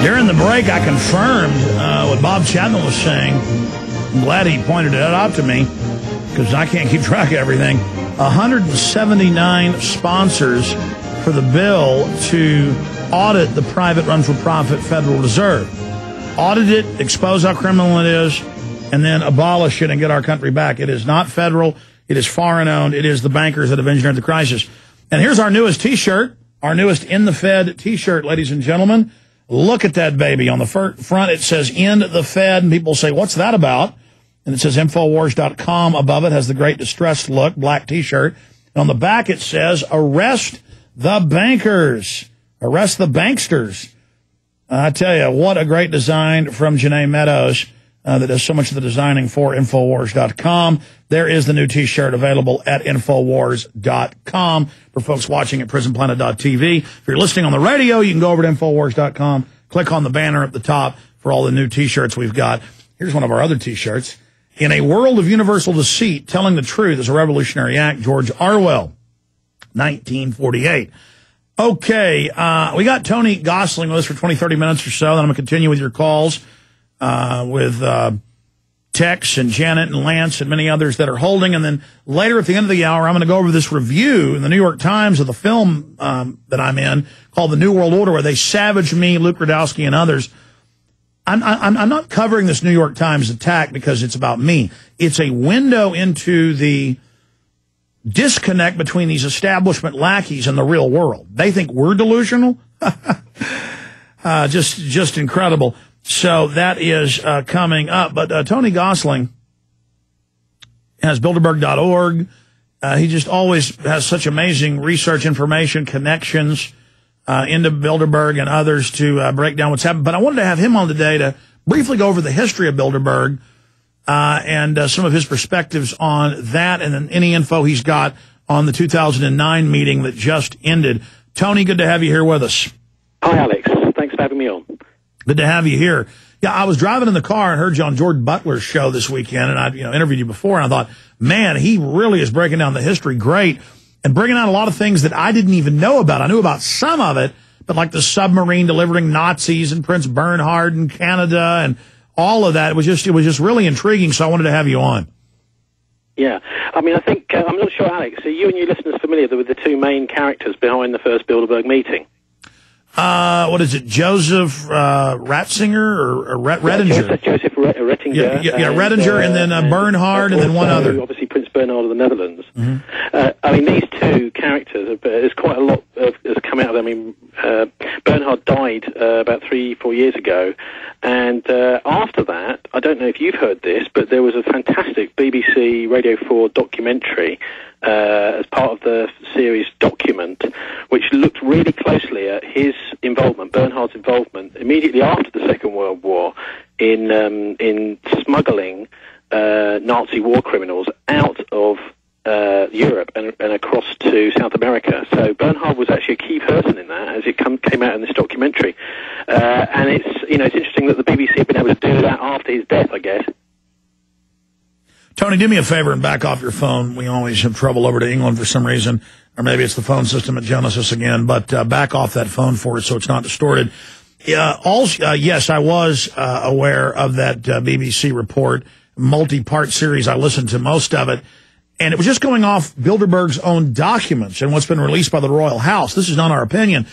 During the break, I confirmed what Bob Chapman was saying. I'm glad he pointed it out to me because I can't keep track of everything. 179 sponsors for the bill to audit the private run-for-profit Federal Reserve. Audit it, expose how criminal it is, and then abolish it and get our country back. It is not federal. It is foreign-owned. It is the bankers that have engineered the crisis. And here's our newest T-shirt, our newest In the Fed T-shirt, ladies and gentlemen. Look at that baby. On the front, it says End the Fed, and people say, what's that about? And it says Infowars.com. Above it has the great distressed look, black T-shirt. And on the back, it says, Arrest the Bankers. Arrest the Banksters. I tell you, what a great design from Janae Meadows that does so much of the designing for Infowars.com. There is the new T-shirt available at Infowars.com for folks watching at PrisonPlanet.tv. If you're listening on the radio, you can go over to Infowars.com, click on the banner at the top for all the new T-shirts we've got. Here's one of our other T-shirts. In a world of universal deceit, telling the truth is a revolutionary act, George Orwell, 1948. Okay, we got Tony Gosling with us for 20, 30 minutes or so. Then I'm going to continue with your calls with Tex and Janet and Lance and many others that are holding. And then later at the end of the hour, I'm going to go over this review in the New York Times of the film that I'm in called The New World Order, where they savage me, Luke Rudowski, and others. I'm not covering this New York Times attack because it's about me. It's a window into the disconnect between these establishment lackeys and the real world. They think we're delusional. Just incredible. So that is coming up. But Tony Gosling has Bilderberg.org. He just always has such amazing research information, connections into Bilderberg and others to break down what's happened. But I wanted to have him on today to briefly go over the history of Bilderberg and some of his perspectives on that, and then any info he's got on the 2009 meeting that just ended. Tony, good to have you here with us. Hi, Alex. Thanks for having me on. Good to have you here. Yeah, I was driving in the car and heard you on George Butler's show this weekend, and I interviewed you before, and I thought, man, he really is breaking down the history great and bringing out a lot of things that I didn't even know about. I knew about some of it, but like the submarine delivering Nazis and Prince Bernhard in Canada and all of that, it was just really intriguing, so I wanted to have you on. Yeah. I mean, I think, I'm not sure, Alex, are you and your listeners familiar with the two main characters behind the first Bilderberg meeting? What is it, Joseph Ratzinger or Rettinger? Joseph Rettinger. Yeah, Rettinger, and then Bernhard, and then one other. Obviously, Prince Bernhard of the Netherlands. Mm-hmm. I mean, these two characters, there's quite a lot has come out of them. I mean, Bernhard died about 3-4 years ago, and after that, I don't know if you've heard this, but there was a fantastic BBC Radio 4 documentary as part of the series Document, which looked really closely at his involvement, Bernhard's involvement, immediately after the Second World War in smuggling Nazi war criminals out of Europe and across to South America. So Bernhard was actually a key person in that, as it came out in this documentary. And it's interesting that the BBC have been able to do that after his death, I guess. Tony, do me a favor and back off your phone. We always have trouble over to England for some reason, or maybe it's the phone system at Genesis again, but back off that phone for us so it's not distorted. Yes, I was aware of that BBC report, multi-part series. I listened to most of it, and it was just going off Bilderberg's own documents and what's been released by the Royal House. This is not our opinion.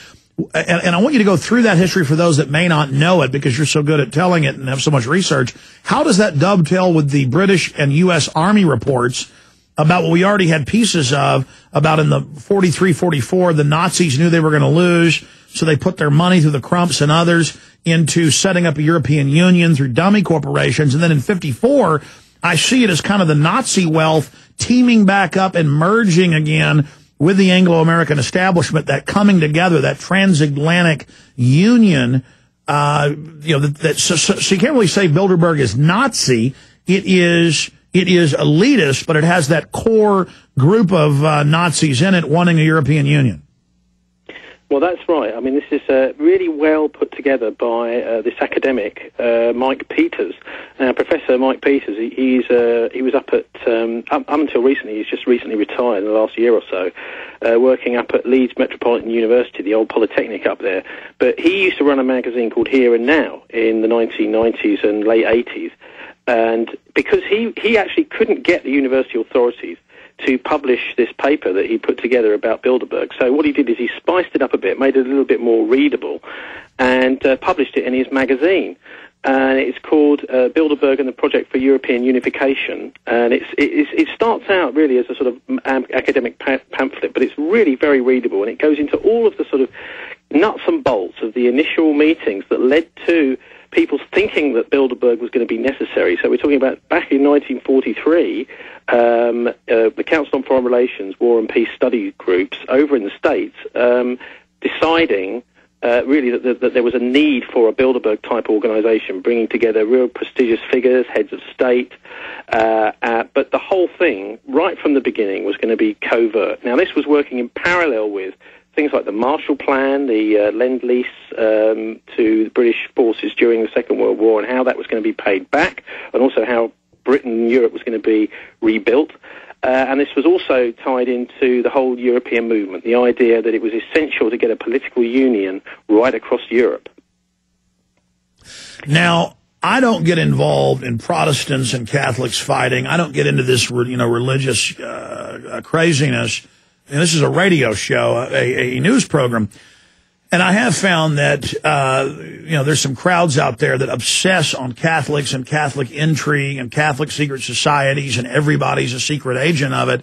And I want you to go through that history for those that may not know it, because you're so good at telling it and have so much research. How does that dovetail with the British and U.S. Army reports about what we already had pieces of, about in the 43, 44, the Nazis knew they were going to lose, so they put their money through the Crumps and others into setting up a European Union through dummy corporations. And then in 54, I see it as kind of the Nazi wealth teaming back up and merging again with the Anglo-American establishment, that coming together, that transatlantic union, so you can't really say Bilderberg is Nazi. It is elitist, but it has that core group of Nazis in it wanting a European Union. Well, that's right. I mean, this is really well put together by this academic, Mike Peters. Now, Professor Mike Peters, he was up at, up until recently, he's just recently retired in the last year or so, working up at Leeds Metropolitan University, the old Polytechnic up there. But he used to run a magazine called Here and Now in the 1990s and late 80s. And because he actually couldn't get the university authorities to publish this paper that he put together about Bilderberg. So what he did is he spiced it up a bit, made it a little bit more readable, and published it in his magazine. And it's called Bilderberg and the Project for European Unification. And it starts out really as a sort of academic pamphlet, but it's really very readable, and it goes into all of the sort of nuts and bolts of the initial meetings that led to people thinking that Bilderberg was going to be necessary. So we're talking about back in 1943, the Council on Foreign Relations, War and Peace study groups over in the States deciding really that there was a need for a Bilderberg-type organization, bringing together real prestigious figures, heads of state, but the whole thing, right from the beginning, was going to be covert. Now, this was working in parallel with things like the Marshall Plan, the Lend-Lease to the British forces during the Second World War, and how that was going to be paid back, and also how Britain and Europe was going to be rebuilt. And this was also tied into the whole European movement, the idea that it was essential to get a political union right across Europe. Now, I don't get involved in Protestants and Catholics fighting. I don't get into this, religious craziness. And this is a radio show, a news program. And I have found that, there's some crowds out there that obsess on Catholics and Catholic intrigue and Catholic secret societies, and everybody's a secret agent of it.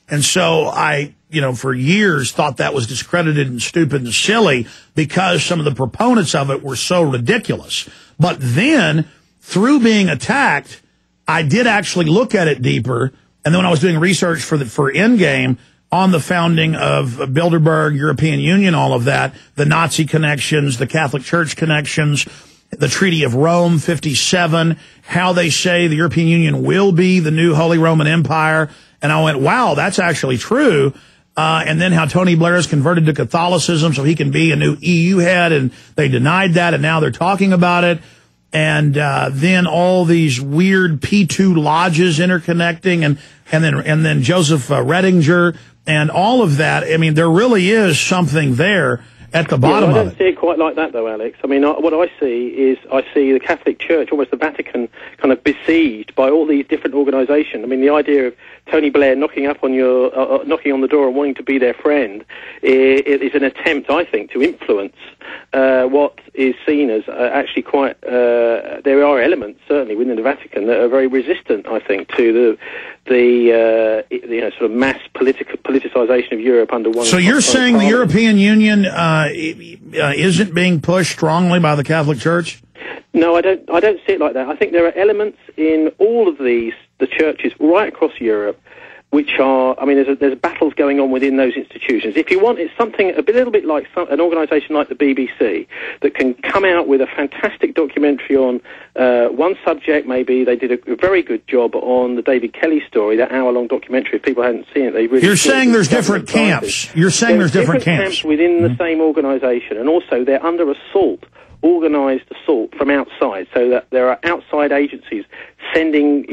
And so I, for years thought that was discredited and stupid and silly because some of the proponents of it were so ridiculous. But then, through being attacked, I did actually look at it deeper. And then when I was doing research for Endgame, on the founding of Bilderberg, European Union, all of that, the Nazi connections, the Catholic Church connections, the Treaty of Rome, 57, how they say the European Union will be the new Holy Roman Empire. And I went, wow, that's actually true. And then how Tony Blair is converted to Catholicism so he can be a new EU head, and they denied that, and now they're talking about it. And then all these weird P2 lodges interconnecting, and then Joseph Redinger, and all of that. I mean, there really is something there at the bottom of it. I don't see it quite like that, though, Alex. I mean, what I see is the Catholic Church, almost the Vatican, kind of besieged by all these different organisations. I mean, the idea of Tony Blair knocking on the door and wanting to be their friend is an attempt, I think, to influence what is seen as actually quite. There are elements certainly within the Vatican that are very resistant, I think, to the sort of mass politicization of Europe under one. So you're saying the European Union isn't being pushed strongly by the Catholic Church? No, I don't see it like that. I think there are elements in all of the churches right across Europe which are, I mean, there's battles going on within those institutions. If you want, it's something a little bit like an organisation like the BBC that can come out with a fantastic documentary on one subject. Maybe they did a very good job on the David Kelly story, that hour-long documentary. If people hadn't seen it, they really. You're saying there's different camps. You're saying there's different camps within the same organisation, and also they're under assault. Organised assault from outside, so that there are outside agencies sending,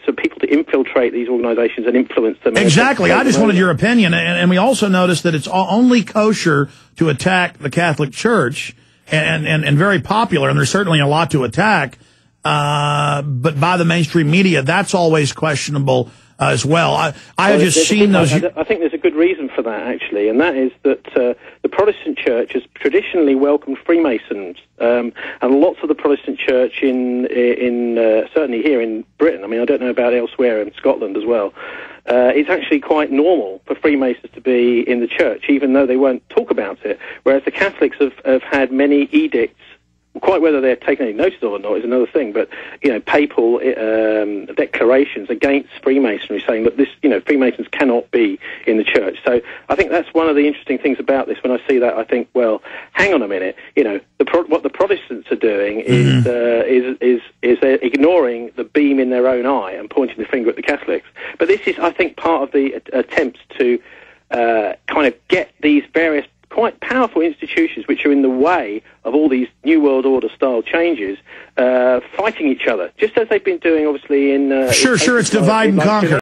so people to infiltrate these organizations and influence them. Exactly. I just wanted your opinion. And we also noticed that it's only kosher to attack the Catholic Church, and very popular, and there's certainly a lot to attack, but by the mainstream media, that's always questionable as well. I have just seen those. I think there's a good reason for that, actually, and that is that the Protestant Church has traditionally welcomed Freemasons, and lots of the Protestant Church in certainly here in Britain. I mean, I don't know about elsewhere in Scotland as well. It's actually quite normal for Freemasons to be in the church, even though they won't talk about it. Whereas the Catholics have had many edicts. Quite whether they're taking any notice of or not is another thing, but, papal declarations against Freemasonry saying that this, Freemasons cannot be in the church. So I think that's one of the interesting things about this. When I see that, I think, well, hang on a minute, what the Protestants are doing is they're ignoring the beam in their own eye and pointing the finger at the Catholics. But this is, I think, part of the attempts to kind of get these various quite powerful institutions which are in the way of all these New World Order style changes, fighting each other, just as they've been doing, obviously, in... Sure, it's divide and conquer.